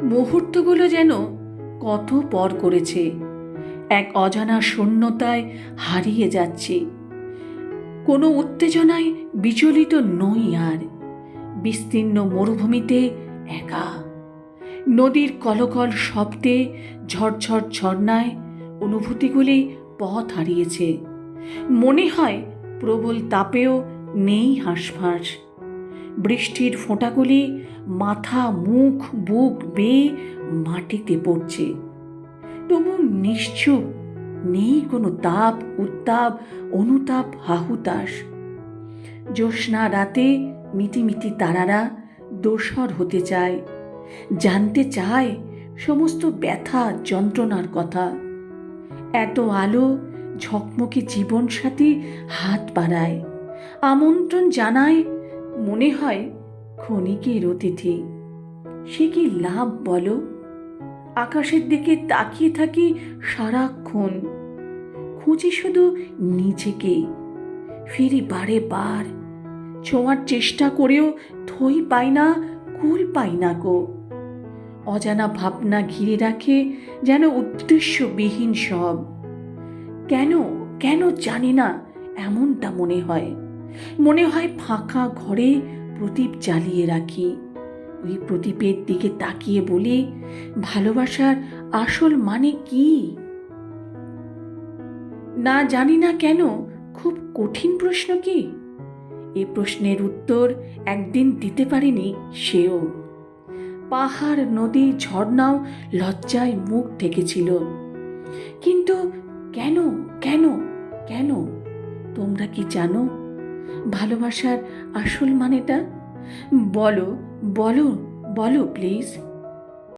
মুহূর্তগুলো যেন কত পর করেছে, এক অজানা শূন্যতায় হারিয়ে যাচ্ছে। কোনো উত্তেজনায় বিচলিত নই আর। বিস্তীর্ণ মরুভূমিতে একা। নদীর কলকল শব্দে, ঝরঝর ঝর্ণায় অনুভূতিগুলি পথ হারিয়েছে। মনে হয় প্রবল তাপেও নেই হাঁসফাঁস। বৃষ্টির ফোঁটাগুলি মাথা, মুখ, বুক বেয়ে মাটিতে পড়ছে। তবু নিশ্চুপ, নেই কোনো তাপ, উত্তাপ, অনুতাপ, হাহুতাস। জ্যোৎস্না রাতে মিটিমিটি তারারা দোসর হতে চায়, জানতে চায় সমস্ত ব্যথা যন্ত্রণার কথা। এত আলো ঝকমকে জীবনসাথী হাত বাড়ায়, আমন্ত্রণ জানায়। মনে হয় ক্ষণিকের অতিথি। সে কি লাভ বলো? আকাশের দিকে তাকিয়ে থাকি সারাক্ষণ, খুঁজি শুধু নিজেকে। ফিরি বারে বার, ছোঁয়ার চেষ্টা করেও থই পাই না, কুল পাই না গো। অজানা ভাবনা ঘিরে রাখে যেন উদ্দেশ্যবিহীন সব। কেন কেন জানি না এমনটা মনে হয়। মনে হয় ফাঁকা ঘরে প্রদীপ জ্বালিয়ে রাখি। ওই প্রদীপের দিকে তাকিয়ে বলি, ভালোবাসার আসল মানে কি? না জানি না কেন, খুব কঠিন প্রশ্ন কি? এ প্রশ্নের উত্তর একদিন দিতে পারেনি সেও। পাহাড়, নদী, ঝর্ণাও লজ্জায় মুখ ঢেকেছিল। কিন্তু কেন কেন কেন? তোমরা কি জানো ভালোবাসার আসল মানেটা? বলো বলো বলো প্লিজ।